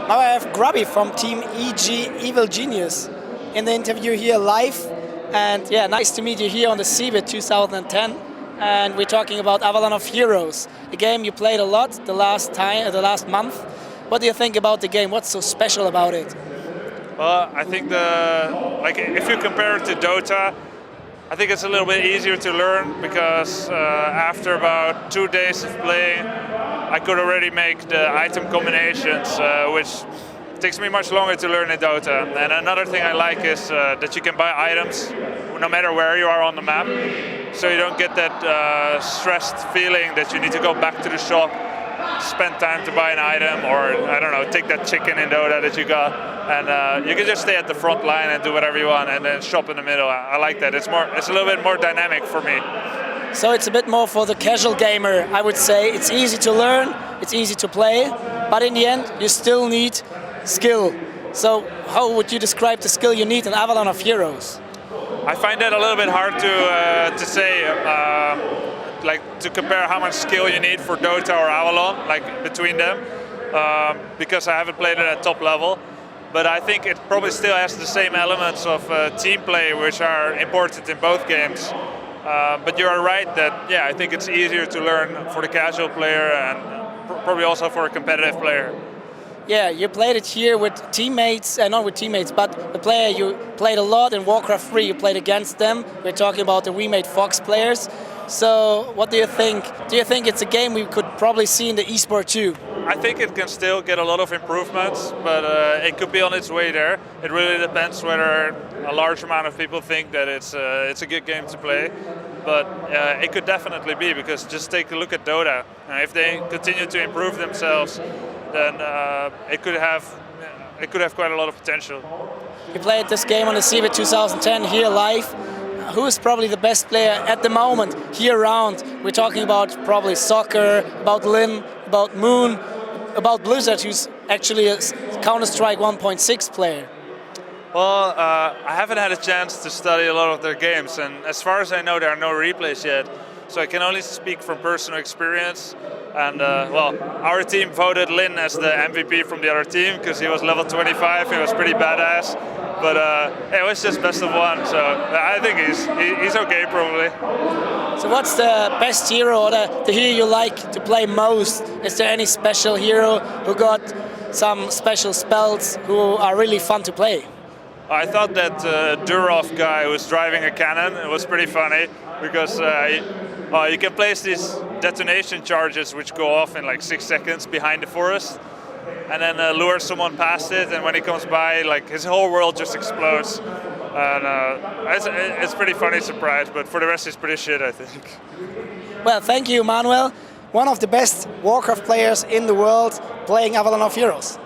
Now I have Grubby from Team EG Evil Genius in the interview here live. And yeah, nice to meet you here on the CeBIT 2010. And we're talking about Avalon Heroes, a game you played a lot the last month. What do you think about the game? What's so special about it? Well, I think if you compare it to Dota, I think it's a little bit easier to learn because after about 2 days of playing, I could already make the item combinations, which takes me much longer to learn in Dota. And another thing I like is that you can buy items no matter where you are on the map, so you don't get that stressed feeling that you need to go back to the shop, spend time to buy an item, or I don't know, take that chicken in Dota that you got, and you can just stay at the front line and do whatever you want, and then shop in the middle. I like that. It's a little bit more dynamic for me. So it's a bit more for the casual gamer, I would say. It's easy to learn, it's easy to play, but in the end you still need skill. So how would you describe the skill you need in Avalon Heroes? I find that a little bit hard to say, like to compare how much skill you need for Dota or Avalon, like between them, because I haven't played it at top level. But I think it probably still has the same elements of team play, which are important in both games. But you are right that, yeah, I think it's easier to learn for the casual player and probably also for a competitive player. Yeah, you played it here with teammates, not with teammates, but the player you played a lot in Warcraft 3, you played against them. We're talking about the remade Fox players. So what do you think? Do you think it's a game we could probably see in the esport too? I think it can still get a lot of improvements, but it could be on its way there. It really depends whether a large amount of people think that it's a good game to play. But it could definitely be, because just take a look at Dota. If they continue to improve themselves, then it could have quite a lot of potential. You played this game on the CeBIT 2010 here live. Who is probably the best player at the moment here around? We're talking about probably Soccer, about Lin, about Moon, about Blizzard, who's actually a Counter-Strike 1.6 player. Well, I haven't had a chance to study a lot of their games, and as far as I know, there are no replays yet. So I can only speak from personal experience. And well, our team voted Lin as the MVP from the other team because he was level 25. He was pretty badass. But it was just best of one, so I think he's okay probably. So what's the best hero or the hero you like to play most? Is there any special hero who got some special spells who are really fun to play? I thought that Durov guy who was driving a cannon, it was pretty funny because you can place these detonation charges which go off in like 6 seconds behind the forest, and then lure someone past it, and when he comes by, like his whole world just explodes. And it's a pretty funny surprise, but for the rest it's pretty shit, I think. Well, thank you, Manuel. One of the best Warcraft players in the world playing Avalon Heroes.